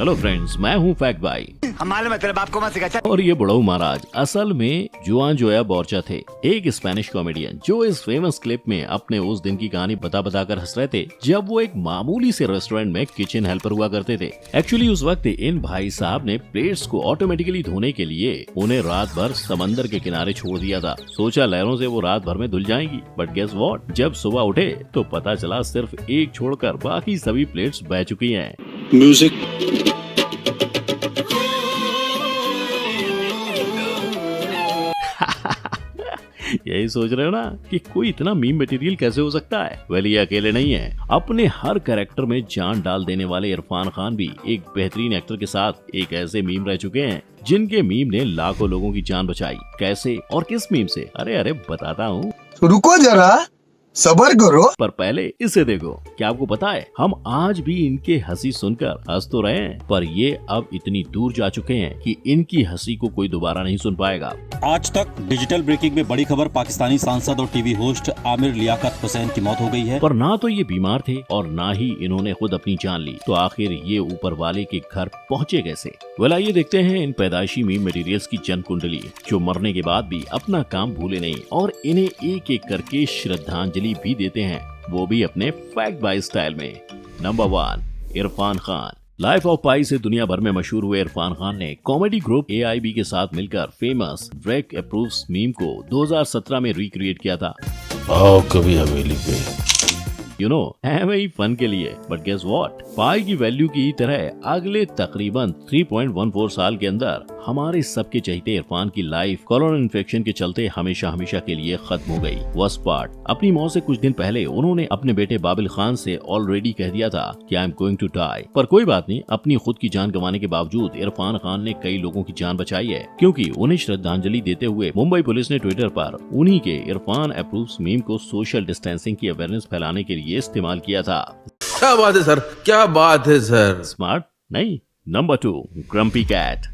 Hello friends, मैं हूँ fact भाई। मालूम है तेरे बाप को मत सिखा। और ये बुढ़ऊ महाराज असल में जुआन जोया बोर्चा थे, एक स्पेनिश कॉमेडियन जो इस फेमस क्लिप में अपने उस दिन की कहानी बता कर हंस रहे थे जब वो एक मामूली से रेस्टोरेंट में किचन हेल्पर हुआ करते थे। एक्चुअली उस वक्त इन भाई साहब ने प्लेट्स को ऑटोमेटिकली धोने के लिए उन्हें रात भर समंदर के किनारे छोड़ दिया था। सोचा लहरों से वो रात भर में धुल जाएंगी, बट गेस व्हाट, जब सुबह उठे तो पता चला सिर्फ एक छोड़कर बाकी सभी प्लेट्स बह चुकी हैं। म्यूजिक। यही सोच रहे हो ना कि कोई इतना मीम मटेरियल कैसे हो सकता है? वेल, ये अकेले नहीं है। अपने हर कैरेक्टर में जान डाल देने वाले इरफान खान भी एक बेहतरीन एक्टर के साथ एक ऐसे मीम रह चुके हैं जिनके मीम ने लाखों लोगों की जान बचाई। कैसे और किस मीम से? अरे बताता हूँ, रुको जरा, सबर करो। पर पहले इसे देखो। क्या आपको पता है, हम आज भी इनके हंसी सुनकर हंस तो रहे हैं, पर ये अब इतनी दूर जा चुके हैं कि इनकी हंसी को कोई दोबारा नहीं सुन पाएगा। आज तक डिजिटल ब्रेकिंग में बड़ी खबर, पाकिस्तानी सांसद और टीवी होस्ट आमिर लियाकत हुसैन की मौत हो गई है। पर ना तो ये बीमार थे और ना ही इन्होंने खुद अपनी जान ली, तो आखिर ये ऊपर वाले के घर पहुँचे कैसे? वेल, आइए देखते हैं इन पैदाइशी मीम मटेरियल्स की जन कुंडली जो मरने के बाद भी अपना काम भूले नहीं और इन्हें एक एक करके श्रद्धांजलि भी देते हैं, वो भी अपने फैक्ट बाय स्टाइल में। Number 1, Irfan Khan. Life of Pi से दुनिया भर में मशहूर हुए इरफान खान ने कॉमेडी ग्रुप AIB के साथ मिलकर फेमस ड्रेक अप्रूव्स मीम को 2017 में रिक्रिएट किया था। आओ कभी हवेली पे, एम ही फन के लिए। बट गेस व्हाट, पाई की वैल्यू की तरह अगले तकरीबन 3.14 साल के अंदर हमारे सबके चहेते इरफान की लाइफ कोरोना इन्फेक्शन के चलते हमेशा के लिए खत्म हो गई। वर्स्ट पार्ट, अपनी मौत से कुछ दिन पहले उन्होंने अपने बेटे बाबिल खान से ऑलरेडी कह दिया था कि I am going to die. पर कोई बात नहीं, अपनी खुद की जान गंवाने के बावजूद इरफान खान ने कई लोगों की जान बचाई है, क्योंकि उन्हें श्रद्धांजलि देते हुए मुंबई पुलिस ने ट्विटर पर उन्हीं के इरफान अप्रूव्स मीम को सोशल डिस्टेंसिंग की अवेयरनेस फैलाने के लिए इस्तेमाल किया था। क्या बात है सर, क्या बात है सर। स्मार्ट नहीं। Number 2, grumpy cat.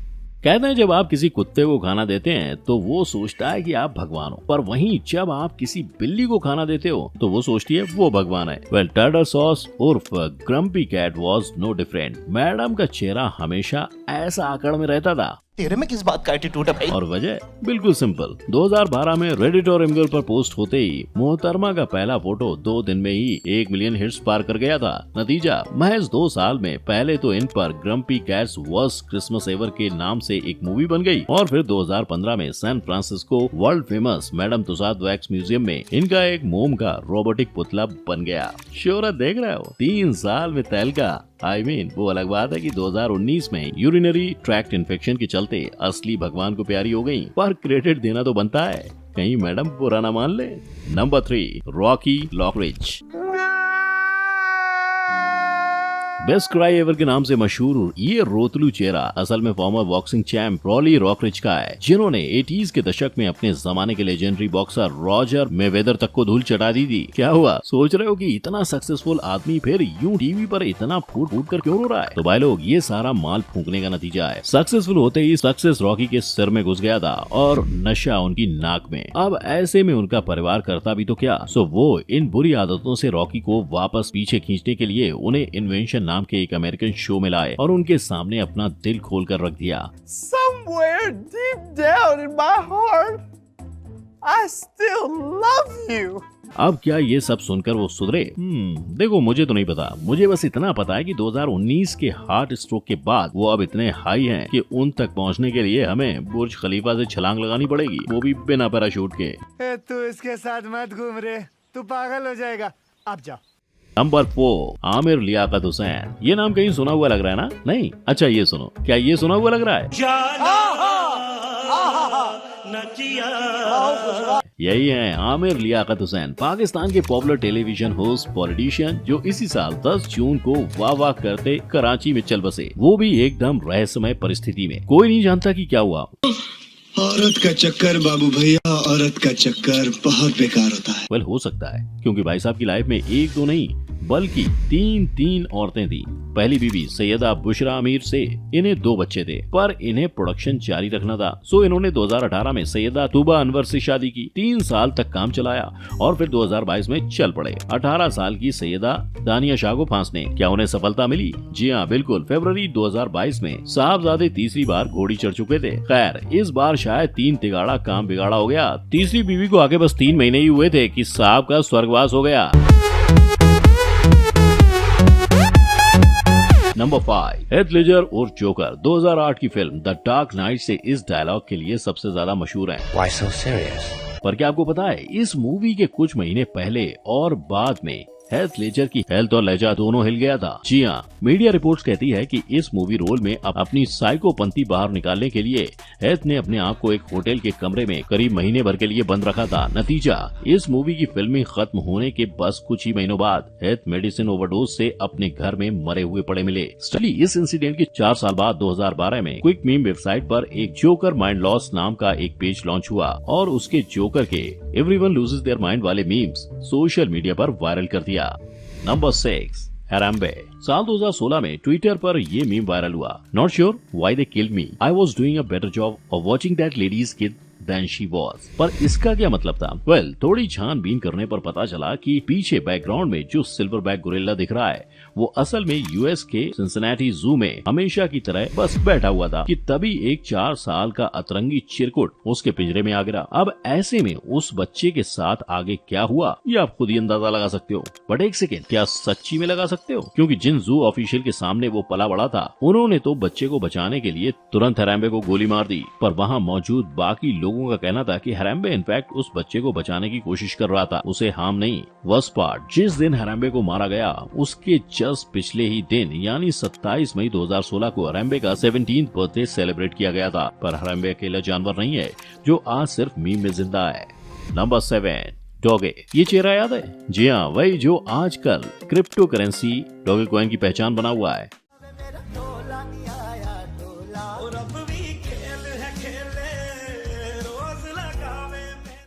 कहते हैं जब आप किसी कुत्ते को खाना देते हैं तो वो सोचता है कि आप भगवान हो, पर वहीं जब आप किसी बिल्ली को खाना देते हो तो वो सोचती है वो भगवान है। वेल, टार्टर सॉस उर्फ grumpy cat was no different. Madam का चेहरा हमेशा ऐसा आकड़ में रहता था। तेरे में किस बात का एटीट्यूड है भाई? और वजह बिल्कुल सिंपल। 2012 में रेडिट और इमगल पर पोस्ट होते ही मोहतरमा का पहला फोटो 2 दिन में ही 1 मिलियन हिट्स पार कर गया था। नतीजा, महज 2 साल में पहले तो इन पर grumpy cats worst Christmas ever के नाम से एक मूवी बन गई और फिर 2015 में San Francisco world famous Madame Tussaud wax museum में इनका एक मोम का रोबोटिक पुतला बन गया। शोहरत देख रहे हो, 3 साल में तहलका। वो अलग बात है कि 2019 में यूरिनरी ट्रैक्ट इन्फेक्शन के चलते असली भगवान को प्यारी हो गई, पर क्रेडिट देना तो बनता है, कहीं मैडम बुरा ना मान ले। Number 3, Rocky Lockridge. Best cry ever के नाम से मशहूर ये रोतलू चेहरा असल में former boxing champ Rocky Lockridge का है, जिन्होंने 80s के दशक में अपने जमाने के लेजेंडरी बॉक्सर रॉजर मेवेदर तक को धूल चटा दी थी। क्या हुआ, सोच रहे हो कि इतना सक्सेसफुल आदमी फिर यूं टीवी पर इतना फूट कर क्यों रो रहा है? तो भाई लोग, ये सारा माल फूंकने का नतीजा है। सक्सेसफुल होते ही सक्सेस रॉकी के सिर में घुस गया था और नशा उनकी नाक में। अब ऐसे में उनका परिवार करता भी तो क्या, सो वो इन बुरी आदतों से रॉकी को वापस पीछे खींचने के लिए उन्हें इन्वेंशन नाम के एक अमेरिकन शो में लाए और उनके सामने अपना दिल खोल कर रख दिया। Somewhere deep down in my heart, I still love you. अब क्या ये सब सुनकर वो सुधरे? देखो, मुझे तो नहीं पता, मुझे बस इतना पता है कि 2019 के हार्ट स्ट्रोक के बाद वो अब इतने हाई हैं कि उन तक पहुंचने के लिए हमें बुर्ज खलीफा से छलांग लगानी पड़ेगी, वो भी बिना पैराशूट के। तू इसके साथ मत घूम रे, तू पागल हो जाएगा। अब जा। नंबर 4, आमिर लियाकत हुसैन। ये नाम कहीं सुना हुआ लग रहा है ना? नहीं? अच्छा ये सुनो, क्या ये सुना हुआ लग रहा है? यही है आमिर लियाकत हुसैन, पाकिस्तान के पॉपुलर टेलीविजन होस्ट पॉलिटिशियन जो इसी साल 10 जून को वाह करते कराची में चल बसे, वो भी एकदम रहस्यमय परिस्थिति में। कोई नहीं जानता कि क्या हुआ। औरत का चक्कर बाबू भैया, औरत का चक्कर बहुत बेकार होता है। वेल, हो सकता है, क्योंकि भाई साहब की लाइफ में 1 2 नहीं बल्कि तीन औरतें थी। पहली बीवी सैयदा बुशरा आमिर से इन्हें 2 बच्चे थे, पर इन्हें प्रोडक्शन जारी रखना था, सो इन्होंने 2018 में सैयदा तूबा अनवर से शादी की। 3 साल तक काम चलाया और फिर 2022 में चल पड़े 18 साल की सैयदा दानिया शाह को फांसने। क्या उन्हें सफलता मिली? जी हाँ, बिल्कुल। फरवरी 2022 में साहबजादे तीसरी बार घोड़ी चढ़ चुके थे। खैर, इस बार शायद 3 तिगाड़ा काम बिगाड़ा हो गया। तीसरी बीवी को आगे बस 3 महीने ही हुए थे कि साहब का स्वर्गवास हो गया। नंबर 5, हेथ लेजर और जोकर 2008 की फिल्म द डार्क नाइट से इस डायलॉग के लिए सबसे ज्यादा मशहूर है। Why so serious? पर क्या आपको पता है, इस मूवी के कुछ महीने पहले और बाद में हेथ लेजर की हेल्थ और लहजा दोनों हिल गया था। जी हाँ, मीडिया रिपोर्ट्स कहती है कि इस मूवी रोल में अपनी साइकोपंथी बाहर निकालने के लिए हेथ ने अपने आप को एक होटल के कमरे में करीब महीने भर के लिए बंद रखा था। नतीजा, इस मूवी की फिल्मिंग खत्म होने के बस कुछ ही महीनों बाद हेथ मेडिसिन ओवरडोज से अपने घर में मरे हुए पड़े मिले। स्टली इस इंसिडेंट के 4 साल बाद 2012 में क्विक मीम वेबसाइट पर एक जोकर माइंड लॉस नाम का एक पेज लॉन्च हुआ और उसके जोकर के एवरीवन लूजेस देयर माइंड वाले मीम्स सोशल मीडिया पर वायरल कर दिया। Number 6, Harambe. साल 2016 में ट्विटर पर ये मीम वायरल हुआ। Not sure why they killed me, I was doing a better job of watching that lady's kid than she was. पर इसका क्या मतलब था? वेल, थोड़ी छानबीन करने पर पता चला कि पीछे बैकग्राउंड में जो सिल्वरबैक गोरिल्ला दिख रहा है वो असल में यूएस के सिंसिनेटी जू में हमेशा की तरह बस बैठा हुआ था कि तभी एक 4 साल का अतरंगी चिरकुट उसके पिंजरे में आ गिरा। अब ऐसे में उस बच्चे के साथ आगे क्या हुआ ये आप खुद ही अंदाजा लगा सकते हो। बट एक सेकेंड, क्या सच्ची में लगा सकते हो? क्योंकि जिन जू ऑफिशियल के सामने वो पला बड़ा था उन्होंने तो बच्चे को बचाने के लिए तुरंत हैराम्बे को गोली मार दी। पर वहाँ मौजूद बाकी लोगों का कहना था कि हैराम्बे इनफैक्ट उस बच्चे को बचाने की कोशिश कर रहा था, उसे हार्म नहीं। वर्स्ट पार्ट, जिस दिन हैराम्बे को मारा गया उसके जस्ट पिछले ही दिन यानी 27 मई 2016 को हैराम्बे का 17th बर्थडे सेलिब्रेट किया गया था। पर हैराम्बे अकेला जानवर नहीं है जो आज सिर्फ मीम में जिंदा है। नंबर 7, डॉगे। ये चेहरा याद है? जी हाँ, वही जो आजकल क्रिप्टो करेंसी डॉगे कॉइन की पहचान बना हुआ है।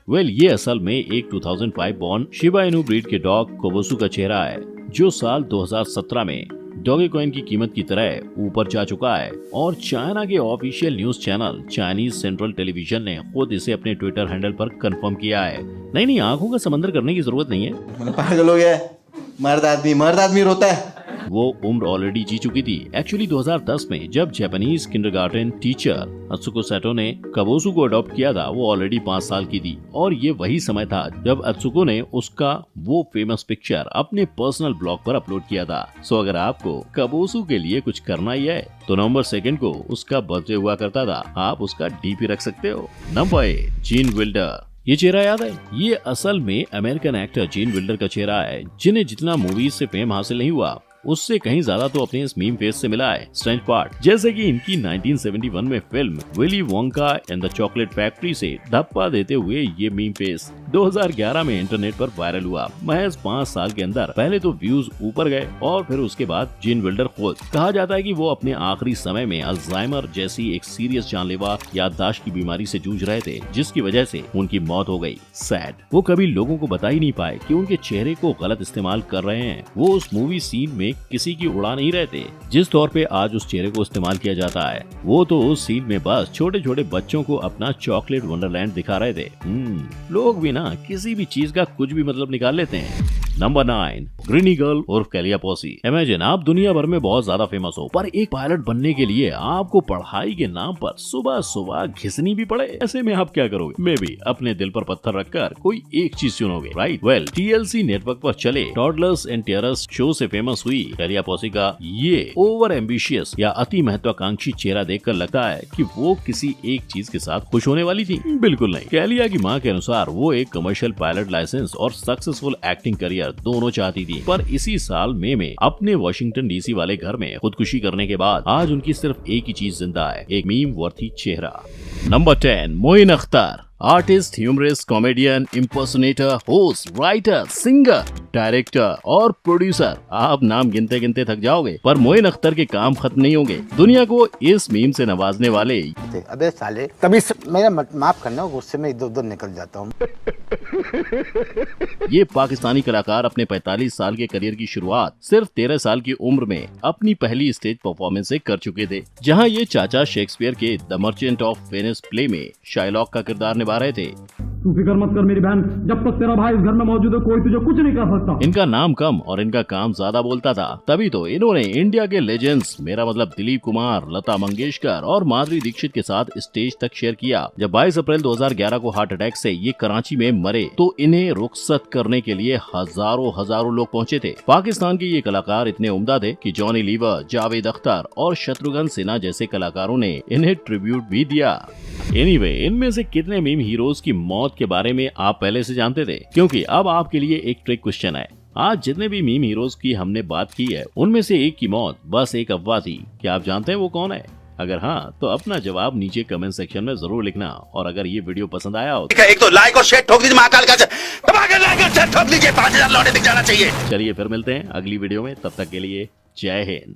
वेल, ये असल में एक 2005 बॉर्न शिबा इनू ब्रीड के डॉग कोबोसू का चेहरा है जो साल 2017 में डॉगे कॉइन की कीमत की तरह ऊपर जा चुका है और चाइना के official news channel Chinese central television ने खुद इसे अपने ट्विटर हैंडल पर कंफर्म किया है। नहीं, आंखों का समंदर करने की जरूरत नहीं है। पागल हो गया है, मर्द आदमी रोता है। वो उम्र ऑलरेडी जी चुकी थी। एक्चुअली 2010 में जब जापानीज किंडरगार्टन टीचर अत्सुको सेटो ने कोबोसू को अडॉप्ट किया था वो ऑलरेडी 5 साल की थी और ये वही समय था जब अत्सुको ने उसका वो फेमस पिक्चर अपने पर्सनल ब्लॉग पर अपलोड किया था। सो अगर आपको कोबोसू के लिए कुछ करना ही है तो नवंबर 2 को उसका बर्थडे हुआ करता था, आप उसका डीपी रख सकते हो। Number 8, Gene Wilder. ये चेहरा याद है? ये असल में अमेरिकन एक्टर जीन विल्डर का चेहरा है जिन्हें जितना मूवीज से फेम हासिल नहीं हुआ उससे कहीं ज्यादा तो अपने इस मीम फेस से मिला है। स्ट्रेंज पार्ट, जैसे कि इनकी 1971 में film Willy Wonka and the chocolate factory से धप्पा देते हुए ये मीम फेस 2011 में इंटरनेट पर वायरल हुआ। महज 5 साल के अंदर पहले तो व्यूज ऊपर गए और फिर उसके बाद जीन विल्डर खुद कहा जाता है कि वो अपने आखिरी समय में अल्जाइमर जैसी एक सीरियस जानलेवा याददाश्त की बीमारी से जूझ रहे थे जिसकी वजह से उनकी मौत हो गई। सैड, वो कभी लोगों को बता ही नहीं पाए कि उनके चेहरे को गलत इस्तेमाल कर रहे हैं। वो उस मूवी सीन में किसी की उड़ा नहीं रहे थे जिस तौर पे आज उस चेहरे को इस्तेमाल किया जाता है। वो तो उस सीन में बस छोटे छोटे बच्चों को अपना चॉकलेट वंडरलैंड दिखा रहे थे। लोग भी ना किसी भी चीज का कुछ भी मतलब निकाल लेते हैं। नंबर 9, ग्रीनी गर्ल उर्फ कैलिया पॉसी। इमेजिन आप दुनिया भर में बहुत ज्यादा फेमस हो पर एक पायलट बनने के लिए आपको पढ़ाई के नाम पर सुबह सुबह घिसनी भी पड़े। ऐसे में आप क्या करोगे? मे भी अपने दिल पर पत्थर रखकर कोई एक चीज चुनोगे, राइट? वेल, TLC नेटवर्क पर चले टॉडलर्स एंड टेरर्स शो से फेमस हुई कैलिया पॉसी का ये ओवर एम्बिशियस या अति महत्वाकांक्षी चेहरा देखकर लगता है कि वो किसी एक चीज के साथ खुश होने वाली थी। बिल्कुल नहीं। कैलिया की मां के अनुसार वो एक कमर्शियल पायलट लाइसेंस और सक्सेसफुल एक्टिंग करियर दोनों चाहती थी। पर इसी साल मई में अपने वॉशिंगटन DC वाले घर में खुदकुशी करने के बाद आज उनकी सिर्फ एक ही चीज जिंदा है, एक मीम वर्थी चेहरा। Number 10, Moin Akhtar. Artist, humorist, comedian, impersonator, host, writer, singer, director और प्रोड्यूसर। आप नाम गिनते गिनते थक जाओगे पर मोइन अख्तर के काम खत्म नहीं होंगे। दुनिया को इस मीम से नवाजने वाले अबे साले, तभी मेरा माफ करना, गुस्से में इधर उधर निकल जाता हूँ। ये पाकिस्तानी कलाकार अपने 45 साल के करियर की शुरुआत सिर्फ 13 साल की उम्र में अपनी पहली स्टेज परफॉर्मेंस से कर चुके थे, जहां ये चाचा शेक्सपियर के the merchant of Venice play में शाइलॉक का किरदार निभा रहे थे। तू फिक्र मत कर मेरी बहन, जब तक तेरा भाई इस घर में मौजूद है कोई तुझे कुछ नहीं कर सकता। इनका नाम कम और इनका काम ज्यादा बोलता था, तभी तो इन्होंने इंडिया के लेजेंड्स मेरा मतलब दिलीप कुमार, लता मंगेशकर और माधुरी दीक्षित के साथ स्टेज तक शेयर किया। जब 22 अप्रैल 2011 को हार्ट अटैक से ये कराची में मरे तो इन्हें रुखसत करने के लिए हजारों लोग पहुंचे थे। पाकिस्तान के ये कलाकार इतने उम्दा थे कि जॉनी लीवर, जावेद अख्तर और शत्रुघ्न सिन्हा जैसे कलाकारों ने इन्हें ट्रिब्यूट भी दिया। एनीवे, इनमें से कितने मीम हीरोज की मौत के बारे में आप पहले से जानते थे? क्योंकि अब आपके लिए एक ट्रिक क्वेश्चन है। आज जितने भी मीम हीरोज की हमने बात की है उनमें से एक की मौत बस एक अफवाह थी। क्या आप जानते हैं वो कौन है? अगर हाँ तो अपना जवाब नीचे कमेंट सेक्शन में जरूर लिखना, और अगर ये वीडियो पसंद आया हो एक तो लाइक और शेयर ठोक दीजिए, महाकाल का लाइक और शेयर ठोक दीजिए, 5000 लौटे दिख जाना चाहिए। चलिए फिर मिलते हैं अगली वीडियो में, तब तक के लिए जय हिंद।